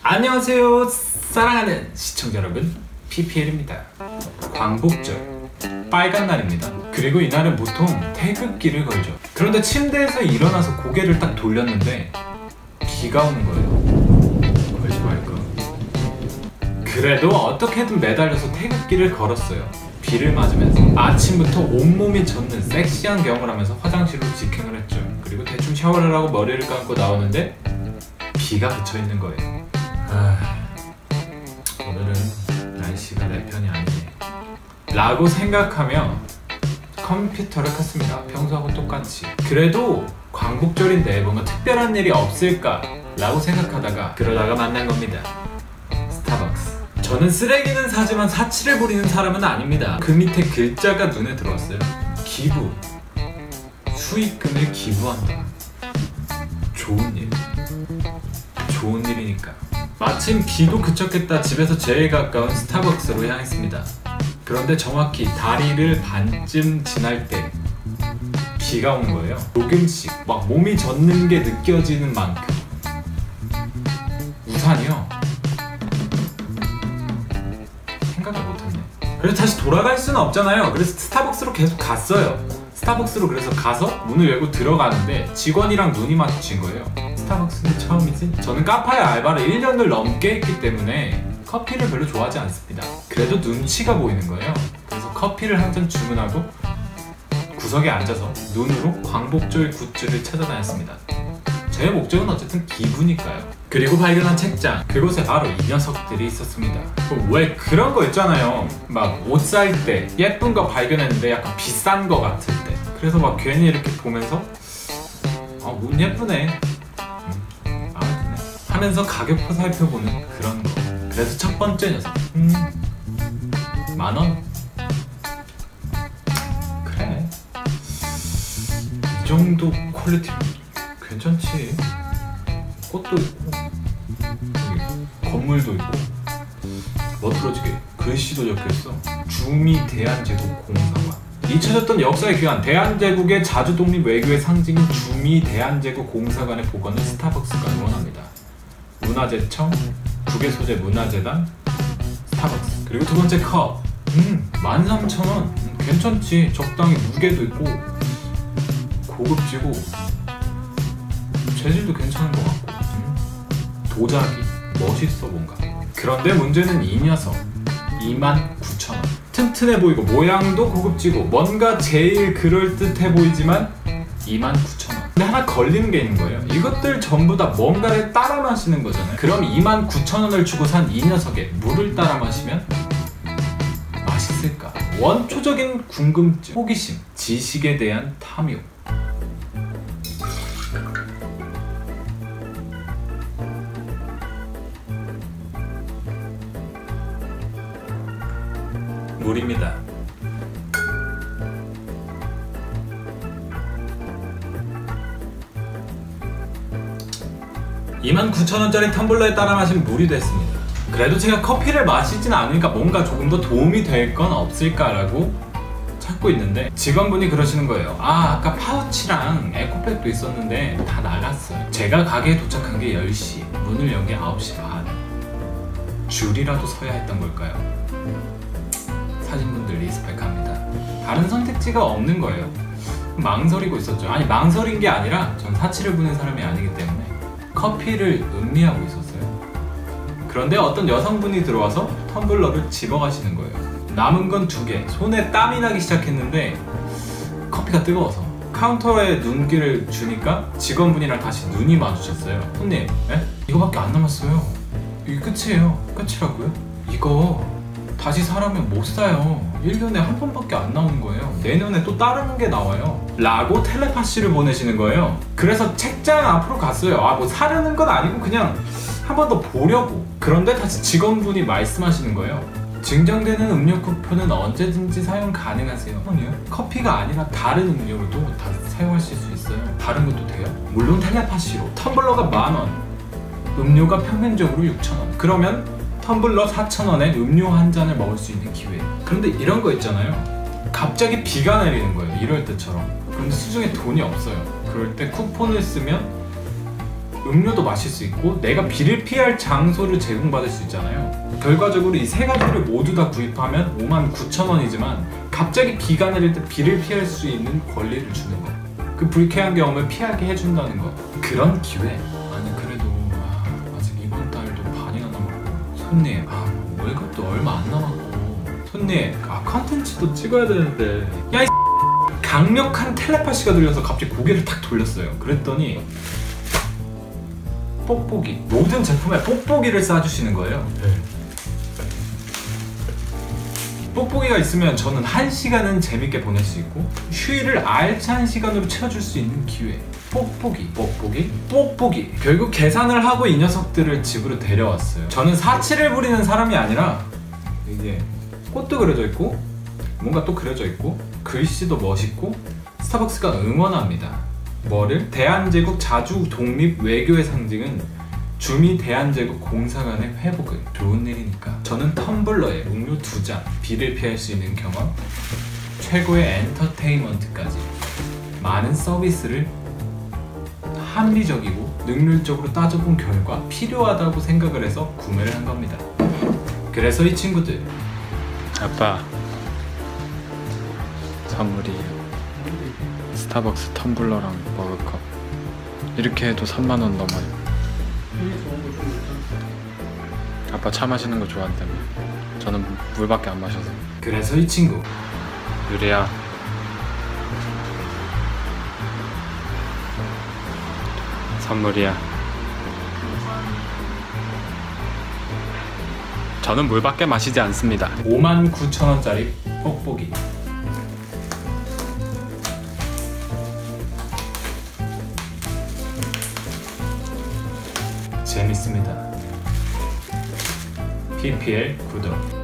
안녕하세요 사랑하는 시청자 여러분, PPL입니다. 광복절 빨간 날입니다. 그리고 이날은 보통 태극기를 걸죠. 그런데 침대에서 일어나서 고개를 딱 돌렸는데 비가 오는 거예요. 걸지 말까? 그래도 어떻게든 매달려서 태극기를 걸었어요. 비를 맞으면서 아침부터 온몸이 젖는 섹시한 경험을 하면서 화장실로 직행을 했죠. 그리고 대충 샤워를 하고 머리를 감고 나오는데 비가 그쳐있는 거예요. 오늘은 날씨가 내 편이 아니네 라고 생각하며 컴퓨터를 켰습니다. 평소하고 똑같이. 그래도 광복절인데 뭔가 특별한 일이 없을까 라고 생각하다가 그러다가 만난 겁니다. 스타벅스. 저는 쓰레기는 사지만 사치를 부리는 사람은 아닙니다. 그 밑에 글자가 눈에 들어왔어요. 기부. 수익금을 기부한다. 좋은 일. 좋은 일이니까. 마침 비도 그쳤겠다 집에서 제일 가까운 스타벅스로 향했습니다. 그런데 정확히 다리를 반쯤 지날 때 비가 오는 거예요. 조금씩 막 몸이 젖는 게 느껴지는 만큼. 우산이요? 생각을 못했네. 그래서 다시 돌아갈 수는 없잖아요. 그래서 스타벅스로 계속 갔어요. 스타벅스로 그래서 가서 문을 열고 들어가는데 직원이랑 눈이 마주친 거예요. 스타벅스는 처음이지? 저는 카페 알바를 1년을 넘게 했기 때문에 커피를 별로 좋아하지 않습니다. 그래도 눈치가 보이는 거예요. 그래서 커피를 한 잔 주문하고 구석에 앉아서 눈으로 광복절 굿즈를 찾아다녔습니다. 제 목적은 어쨌든 기부니까요. 그리고 발견한 책장, 그곳에 바로 이 녀석들이 있었습니다. 왜 그런 거 있잖아요. 막 옷 살 때 예쁜 거 발견했는데 약간 비싼 거 같을 때, 그래서 막 괜히 이렇게 보면서 옷 예쁘네, 마음에 드네 하면서 가격표 살펴보는 그런 거. 그래서 첫 번째 녀석, 10,000원? 그래, 이 정도 퀄리티 괜찮지. 꽃도 있고 건물도 있고 멋들어지게 글씨도 적혀있어. 주미 대한제국 공사관. 잊혀졌던 역사의 귀환, 대한제국의 자주독립 외교의 상징인 주미 대한제국 공사관의 복원을 스타벅스가 원합니다. 문화재청, 국외소재 문화재단, 스타벅스. 그리고 두 번째 컵, 13,000원. 괜찮지. 적당히 무게도 있고 고급지고 재질도 괜찮은 것 같고 도자기 멋있어 뭔가. 그런데 문제는 이 녀석, 29,000원. 튼튼해 보이고 모양도 고급지고 뭔가 제일 그럴듯해 보이지만 29,000원. 근데 하나 걸리는 게 있는 거예요. 이것들 전부 다 뭔가를 따라 마시는 거잖아요. 그럼 29,000원을 주고 산 이 녀석에 물을 따라 마시면 맛있을까? 원초적인 궁금증, 호기심, 지식에 대한 탐욕. 물입니다. $29,000원짜리 텀블러에 따라 마신 물이 됐습니다. 그래도 제가 커피를 마시진 않으니까 뭔가 조금 더 도움이 될 건 없을까라고 찾고 있는데 직원분이 그러시는 거예요. 아까 파우치랑 에코백도 있었는데 다 나갔어요. 제가 가게에 도착한 게 10시, 문을 연 게 9시 반. 줄이라도 서야 했던 걸까요? 사진분들 리스펙합니다. 다른 선택지가 없는 거예요. 망설이고 있었죠. 아니, 망설인 게 아니라 전 사치를 부는 사람이 아니기 때문에 커피를 음미하고 있었어요. 그런데 어떤 여성분이 들어와서 텀블러를 집어가시는 거예요. 남은 건 2개. 손에 땀이 나기 시작했는데 커피가 뜨거워서 카운터에 눈길을 주니까 직원분이랑 다시 눈이 마주쳤어요. 손님, 에? 이거밖에 안 남았어요. 이게 끝이에요. 끝이라고요? 이거 다시 사라면 못 사요. 1년에 한 번밖에 안 나오는 거예요. 내년에 또 다른 게 나와요. 라고 텔레파시를 보내시는 거예요. 그래서 책장 앞으로 갔어요. 뭐 사려는 건 아니고 그냥 한 번 더 보려고. 그런데 다시 직원분이 말씀하시는 거예요. 증정되는 음료 쿠폰은 언제든지 사용 가능하세요. 아니요. 커피가 아니라 다른 음료로도 다 사용하실 수 있어요. 다른 것도 돼요? 물론 텔레파시로. 텀블러가 10,000원, 음료가 평균적으로 6,000원. 그러면 텀블러 4,000원에 음료 한 잔을 먹을 수 있는 기회. 그런데 이런 거 있잖아요. 갑자기 비가 내리는 거예요. 이럴 때처럼. 그런데 수중에 돈이 없어요. 그럴 때 쿠폰을 쓰면 음료도 마실 수 있고 내가 비를 피할 장소를 제공받을 수 있잖아요. 결과적으로 이 세 가지를 모두 다 구입하면 59,000원이지만 갑자기 비가 내릴 때 비를 피할 수 있는 권리를 주는 거. 그 불쾌한 경험을 피하게 해준다는 거. 그런 기회. 아니 그래도 아직 이번 달도 반이나 남았고 손님 월급도 얼마 안 남았고 손님 컨텐츠도 찍어야 되는데 야 이 강력한 텔레파시가 들려서 갑자기 고개를 탁 돌렸어요. 그랬더니 뽁뽁이, 모든 제품에 뽁뽁이를 싸주시는 거예요. 뽁뽁이가 있으면 저는 1시간은 재밌게 보낼 수 있고 휴일을 알찬 시간으로 채워줄 수 있는 기회. 뽁뽁이. 결국 계산을 하고 이 녀석들을 집으로 데려왔어요. 저는 사치를 부리는 사람이 아니라 이게 꽃도 그려져 있고 뭔가 또 그려져 있고 글씨도 멋있고 스타벅스가 응원합니다. 뭐를? 대한제국 자주 독립 외교의 상징은 주미 대한제국 공사 간의 회복을. 좋은 일이니까. 저는 텀블러에 음료 2잔, 비를 피할 수 있는 경험, 최고의 엔터테인먼트까지 많은 서비스를 합리적이고 능률적으로 따져본 결과 필요하다고 생각을 해서 구매를 한 겁니다. 그래서 이 친구들, 아빠 선물이에요. 스타벅스 텀블러랑 머그컵. 이렇게 해도 3만원 넘어요. 아빠 차 마시는 거 좋아한다며. 저는 물밖에 안 마셔서. 그래서 이 친구, 유리야, 선물이야. 저는 물밖에 마시지 않습니다. 59,000원짜리 뽁뽁이. 재밌습니다. PPL 구독.